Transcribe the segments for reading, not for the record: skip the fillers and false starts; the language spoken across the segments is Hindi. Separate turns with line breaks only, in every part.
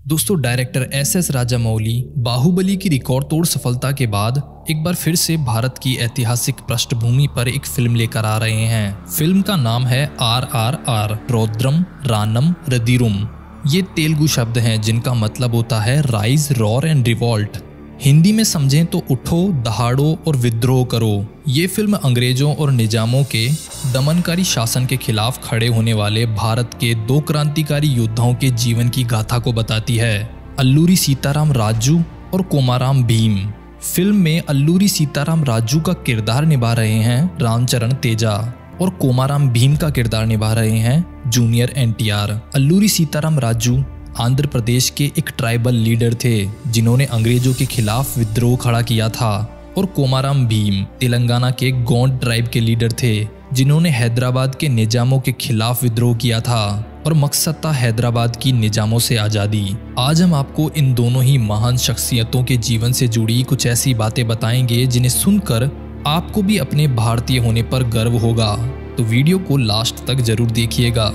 दोस्तों, डायरेक्टर एस राजामौली बाहुबली की रिकॉर्ड तोड़ सफलता के बाद एक बार फिर से भारत की ऐतिहासिक पृष्ठभूमि पर एक फिल्म लेकर आ रहे हैं। फिल्म का नाम है RRR, रौद्रम रानम रदिरुम। ये तेलुगु शब्द हैं जिनका मतलब होता है rise, roar and revolt. Hindi में समझें तो उठो, दहाड़ो और विद्रोह करो। ये फिल्म अंग्रेजों और निजामों के दमनकारी शासन के खिलाफ खड़े होने वाले भारत के दो क्रांतिकारी योद्धाओं के जीवन की गाथा को बताती है, अल्लूरी सीताराम राजू और कोमाराम भीम। फिल्म में अल्लूरी सीताराम राजू का किरदार निभा रहे हैं रामचरण तेजा और कोमाराम भीम का किरदार निभा रहे हैं जूनियर NTR। अल्लूरी सीताराम राजू आंध्र प्रदेश के एक ट्राइबल लीडर थे जिन्होंने अंग्रेजों के खिलाफ विद्रोह खड़ा किया था, और कोमाराम भीम तेलंगाना के गोंड ट्राइब के लीडर थे जिन्होंने हैदराबाद के निजामों के खिलाफ विद्रोह किया था और मकसद था हैदराबाद की निजामों से आज़ादी। आज हम आपको इन दोनों ही महान शख्सियतों के जीवन से जुड़ी कुछ ऐसी बातें बताएंगे जिन्हें सुनकर आपको भी अपने भारतीय होने पर गर्व होगा, तो वीडियो को लास्ट तक जरूर देखिएगा।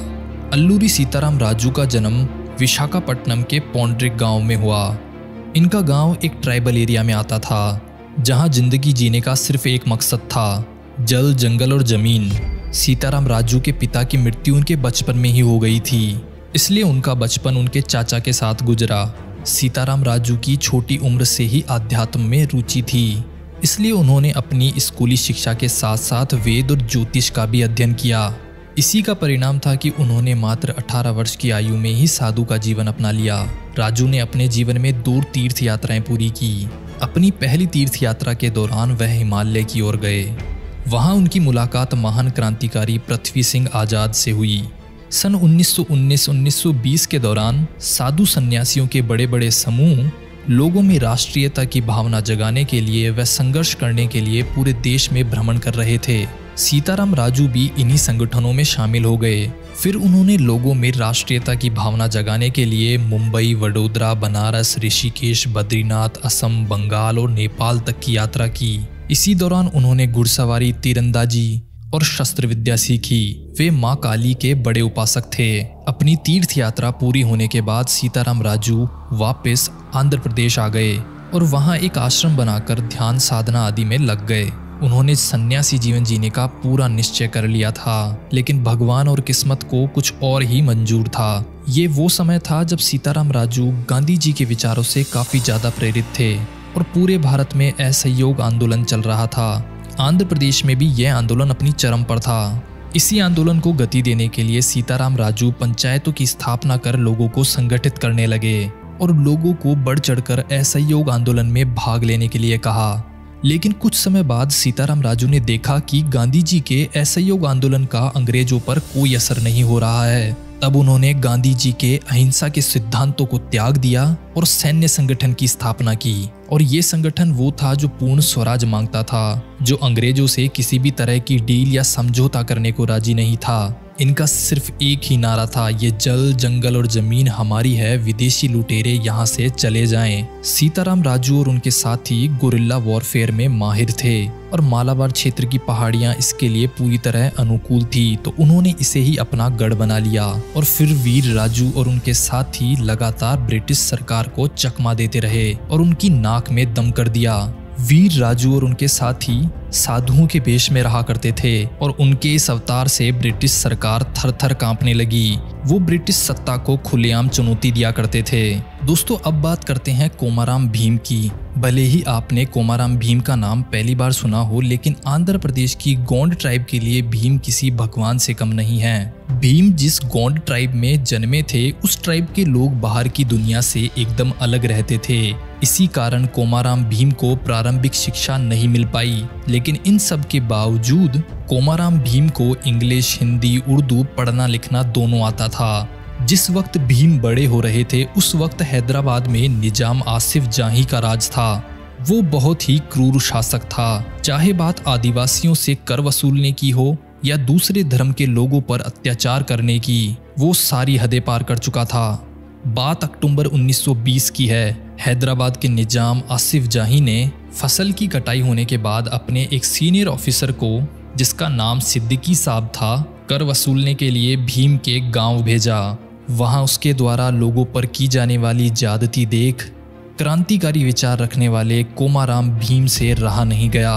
अल्लूरी सीताराम राजू का जन्म विशाखापट्टनम के पौंड्रिक गांव में हुआ। इनका गांव एक ट्राइबल एरिया में आता था जहां जिंदगी जीने का सिर्फ एक मकसद था, जल, जंगल और जमीन। सीताराम राजू के पिता की मृत्यु उनके बचपन में ही हो गई थी, इसलिए उनका बचपन उनके चाचा के साथ गुजरा। सीताराम राजू की छोटी उम्र से ही आध्यात्म में रुचि थी, इसलिए उन्होंने अपनी स्कूली शिक्षा के साथ साथ वेद और ज्योतिष का भी अध्ययन किया। इसी का परिणाम था कि उन्होंने मात्र 18 वर्ष की आयु में ही साधु का जीवन अपना लिया। राजू ने अपने जीवन में दूर तीर्थ यात्राएं पूरी की। अपनी पहली तीर्थ यात्रा के दौरान वह हिमालय की ओर गए। वहां उनकी मुलाकात महान क्रांतिकारी पृथ्वी सिंह आजाद से हुई। सन 1919-1920 के दौरान साधु सन्यासियों के बड़े बड़े समूह लोगों में राष्ट्रीयता की भावना जगाने के लिए व संघर्ष करने के लिए पूरे देश में भ्रमण कर रहे थे। सीताराम राजू भी इन्हीं संगठनों में शामिल हो गए। फिर उन्होंने लोगों में राष्ट्रीयता की भावना जगाने के लिए मुंबई, वडोदरा, बनारस, ऋषिकेश, बद्रीनाथ, असम, बंगाल और नेपाल तक की यात्रा की। इसी दौरान उन्होंने घुड़सवारी, तीरंदाजी और शस्त्र विद्या सीखी। वे मां काली के बड़े उपासक थे। अपनी तीर्थ यात्रा पूरी होने के बाद सीताराम राजू वापस आंध्र प्रदेश आ गए और वहां एक आश्रम बनाकर ध्यान साधना आदि में लग गए। उन्होंने सन्यासी जीवन जीने का पूरा निश्चय कर लिया था, लेकिन भगवान और किस्मत को कुछ और ही मंजूर था। ये वो समय था जब सीताराम राजू गांधी जी के विचारों से काफी ज्यादा प्रेरित थे और पूरे भारत में असहयोग आंदोलन चल रहा था। आंध्र प्रदेश में भी यह आंदोलन अपनी चरम पर था। इसी आंदोलन को गति देने के लिए सीताराम राजू पंचायतों की स्थापना कर लोगों को संगठित करने लगे और लोगों को बढ़ चढ़कर असहयोग आंदोलन में भाग लेने के लिए कहा। लेकिन कुछ समय बाद सीताराम राजू ने देखा कि गांधी जी के असहयोग आंदोलन का अंग्रेजों पर कोई असर नहीं हो रहा है। तब उन्होंने गांधी जी के अहिंसा के सिद्धांतों को त्याग दिया और सैन्य संगठन की स्थापना की। और ये संगठन वो था जो पूर्ण स्वराज मांगता था, जो अंग्रेजों से किसी भी तरह की डील या समझौता करने को राजी नहीं था। इनका सिर्फ एक ही नारा था, ये जल, जंगल और जमीन हमारी है, विदेशी लुटेरे यहाँ से चले जाएं। सीताराम राजू और उनके साथी गुरिल्ला वॉरफेयर में माहिर थे और मालाबार क्षेत्र की पहाड़ियां इसके लिए पूरी तरह अनुकूल थी, तो उन्होंने इसे ही अपना गढ़ बना लिया। और फिर वीर राजू और उनके साथी लगातार ब्रिटिश सरकार को चकमा देते रहे और उनकी नाक में दम कर दिया। वीर राजू और उनके साथी साधुओं के वेश में रहा करते थे और उनके इस अवतार से ब्रिटिश सरकार थर थर कांपने लगी। वो ब्रिटिश सत्ता को खुलेआम चुनौती दिया करते थे। दोस्तों, अब बात करते हैं कोमाराम भीम की। भले ही आपने कोमाराम भीम का नाम पहली बार सुना हो, लेकिन आंध्र प्रदेश की गोंड ट्राइब के लिए भीम किसी भगवान से कम नहीं है। भीम जिस गोंड ट्राइब में जन्मे थे, उस ट्राइब के लोग बाहर की दुनिया से एकदम अलग रहते थे। इसी कारण कोमाराम भीम को प्रारंभिक शिक्षा नहीं मिल पाई, लेकिन इन सब के बावजूद कोमाराम भीम को इंग्लिश, हिंदी, उर्दू पढ़ना लिखना दोनों आता था। जिस वक्त भीम बड़े हो रहे थे, उस वक्त हैदराबाद में निजाम आसिफ जाही का राज था। वो बहुत ही क्रूर शासक था। चाहे बात आदिवासियों से कर वसूलने की हो या दूसरे धर्म के लोगों पर अत्याचार करने की, वो सारी हदें पार कर चुका था। बात अक्टूबर 1920 की है। हैदराबाद के निजाम आसिफ जाही ने फसल की कटाई होने के बाद अपने एक सीनियर ऑफिसर को, जिसका नाम सिद्दीकी साहब था, कर वसूलने के लिए भीम के गांव भेजा। वहां उसके द्वारा लोगों पर की जाने वाली ज्यादती देख क्रांतिकारी विचार रखने वाले कोमाराम भीम से रहा नहीं गया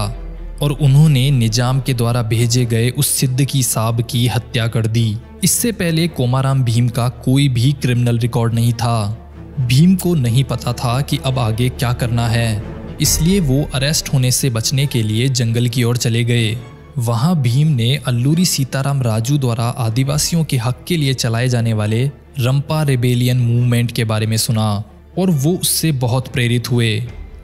और उन्होंने निजाम के द्वारा भेजे गए उस सिद्दीकी साहब की हत्या कर दी। इससे पहले कोमाराम भीम का कोई भी क्रिमिनल रिकॉर्ड नहीं था। भीम को नहीं पता था कि अब आगे क्या करना है, इसलिए वो अरेस्ट होने से बचने के लिए जंगल की ओर चले गए। वहां भीम ने अल्लूरी सीताराम राजू द्वारा आदिवासियों के हक के लिए चलाए जाने वाले रंपा रेबेलियन मूवमेंट के बारे में सुना और वो उससे बहुत प्रेरित हुए।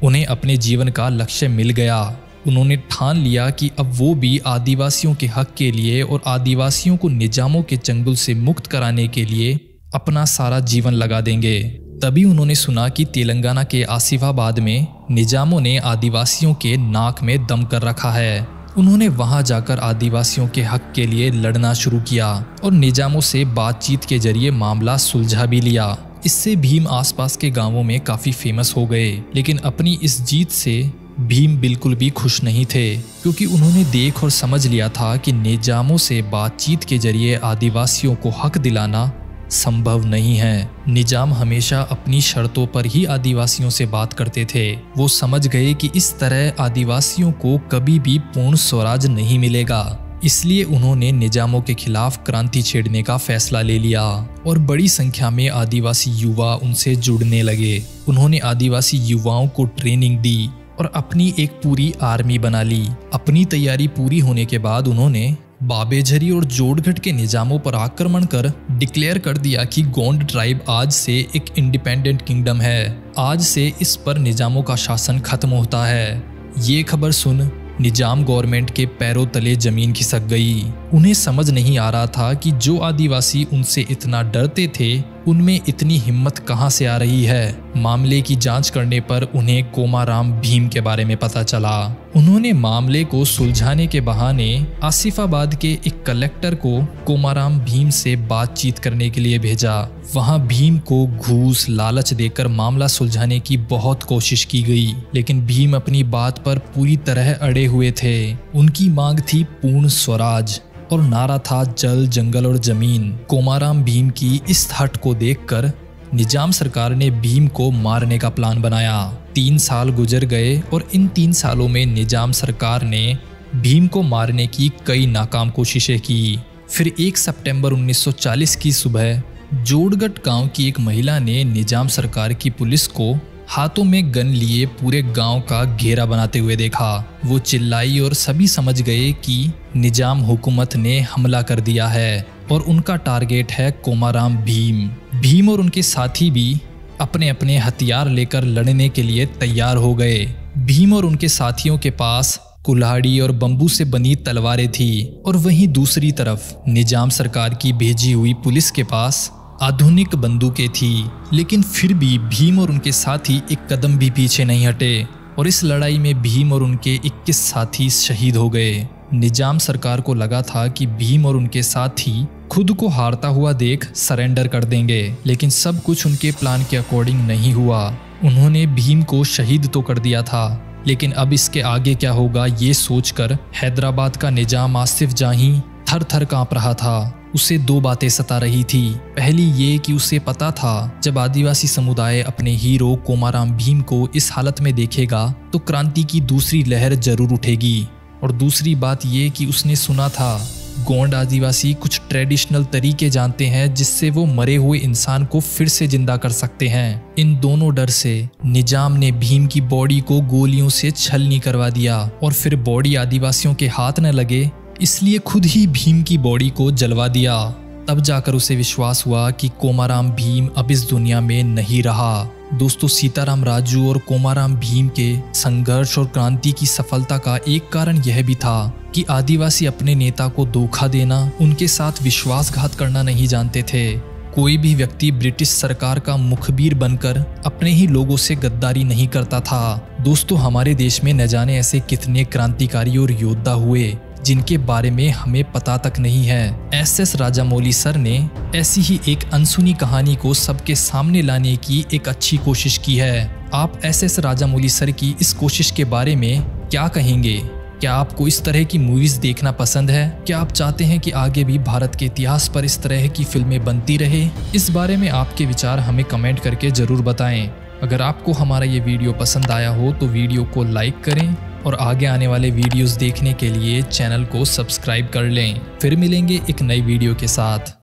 उन्हें अपने जीवन का लक्ष्य मिल गया। उन्होंने ठान लिया कि अब वो भी आदिवासियों के हक के लिए और आदिवासियों को निजामों के चंगुल से मुक्त कराने के लिए अपना सारा जीवन लगा देंगे। तभी उन्होंने सुना कि तेलंगाना के आसिफाबाद में निजामों ने आदिवासियों के नाक में दम कर रखा है। उन्होंने वहां जाकर आदिवासियों के हक के लिए लड़ना शुरू किया और निजामों से बातचीत के जरिए मामला सुलझा भी लिया। इससे भीम आसपास के गांवों में काफी फेमस हो गए, लेकिन अपनी इस जीत से भीम बिल्कुल भी खुश नहीं थे, क्योंकि उन्होंने देख और समझ लिया था कि निजामों से बातचीत के जरिए आदिवासियों को हक दिलाना संभव नहीं है। निजाम हमेशा अपनी शर्तों पर ही आदिवासियों से बात करते थे। वो समझ गए कि इस तरह आदिवासियों को कभी भी पूर्ण स्वराज नहीं मिलेगा। इसलिए उन्होंने निजामों के खिलाफ क्रांति छेड़ने का फैसला ले लिया और बड़ी संख्या में आदिवासी युवा उनसे जुड़ने लगे। उन्होंने आदिवासी युवाओं को ट्रेनिंग दी और अपनी एक पूरी आर्मी बना ली। अपनी तैयारी पूरी होने के बाद उन्होंने बाबेझरी और जोड़गढ़ के निजामों पर आक्रमण कर डिक्लेयर कर दिया कि गोंड ट्राइब आज से एक इंडिपेंडेंट किंगडम है। आज से इस पर निजामों का शासन खत्म होता है। ये खबर सुन निजाम गवर्नमेंट के पैरों तले जमीन खिसक गई। उन्हें समझ नहीं आ रहा था कि जो आदिवासी उनसे इतना डरते थे उनमें इतनी हिम्मत कहां से आ रही है। मामले की जांच करने पर उन्हें कोमाराम भीम के बारे में पता चला। उन्होंने मामले को सुलझाने के बहाने आसिफाबाद के एक कलेक्टर को कोमाराम भीम से बातचीत करने के लिए भेजा। वहां भीम को घूस लालच देकर मामला सुलझाने की बहुत कोशिश की गई, लेकिन भीम अपनी बात पर पूरी तरह अड़े हुए थे। उनकी मांग थी पूर्ण स्वराज और नारा था जल जंगल और जमीन। कोमाराम भीम की इस हट को देखकर निजाम सरकार ने भीम को मारने का प्लान बनाया। 3 साल गुजर गए और इन 3 सालों में निजाम सरकार ने भीम को मारने की कई नाकाम कोशिशें की। फिर 1 सितंबर 1940 की सुबह जोड़गढ़ गांव की एक महिला ने निजाम सरकार की पुलिस को हाथों में गन लिए पूरे गांव का घेरा बनाते हुए देखा। वो चिल्लाई और सभी समझ गए कि निजाम हुकूमत ने हमला कर दिया है और उनका टारगेट है कोमाराम भीम। भीम और उनके साथी भी अपने अपने हथियार लेकर लड़ने के लिए तैयार हो गए। भीम और उनके साथियों के पास कुल्हाड़ी और बंबू से बनी तलवारें थी और वहीं दूसरी तरफ निजाम सरकार की भेजी हुई पुलिस के पास आधुनिक बंदूकें थी। लेकिन फिर भी भीम और उनके साथी एक कदम भी पीछे नहीं हटे और इस लड़ाई में भीम और उनके 21 साथी शहीद हो गए। निजाम सरकार को लगा था कि भीम और उनके साथी खुद को हारता हुआ देख सरेंडर कर देंगे, लेकिन सब कुछ उनके प्लान के अकॉर्डिंग नहीं हुआ। उन्होंने भीम को शहीद तो कर दिया था, लेकिन अब इसके आगे क्या होगा ये सोचकर हैदराबाद का निजाम आसिफ जाही थर थर कांप रहा था। उसे 2 बातें सता रही थी। पहली ये कि उसे पता था जब आदिवासी समुदाय अपने हीरो कोमाराम भीम को इस हालत में देखेगा तो क्रांति की दूसरी लहर जरूर उठेगी, और दूसरी बात ये कि उसने सुना था गोंड आदिवासी कुछ ट्रेडिशनल तरीके जानते हैं जिससे वो मरे हुए इंसान को फिर से जिंदा कर सकते हैं। इन दोनों डर से निजाम ने भीम की बॉडी को गोलियों से छलनी करवा दिया और फिर बॉडी आदिवासियों के हाथ न लगे इसलिए खुद ही भीम की बॉडी को जलवा दिया। तब जाकर उसे विश्वास हुआ कि कोमाराम भीम अब इस दुनिया में नहीं रहा। दोस्तों, सीताराम राजू और कोमाराम भीम के संघर्ष और क्रांति की सफलता का एक कारण यह भी था कि आदिवासी अपने नेता को धोखा देना, उनके साथ विश्वासघात करना नहीं जानते थे। कोई भी व्यक्ति ब्रिटिश सरकार का मुखबिर बनकर अपने ही लोगों से गद्दारी नहीं करता था। दोस्तों, हमारे देश में न जाने ऐसे कितने क्रांतिकारी और योद्धा हुए जिनके बारे में हमें पता तक नहीं है। एस राजामौली सर ने ऐसी ही एक अनसुनी कहानी को सबके सामने लाने की एक अच्छी कोशिश की है। आप एस राजामौली सर की इस कोशिश के बारे में क्या कहेंगे? क्या आपको इस तरह की मूवीज देखना पसंद है? क्या आप चाहते हैं कि आगे भी भारत के इतिहास पर इस तरह की फिल्में बनती रहे? इस बारे में आपके विचार हमें कमेंट करके जरूर बताएं। अगर आपको हमारा ये वीडियो पसंद आया हो तो वीडियो को लाइक करें और आगे आने वाले वीडियोस देखने के लिए चैनल को सब्सक्राइब कर लें। फिर मिलेंगे एक नई वीडियो के साथ।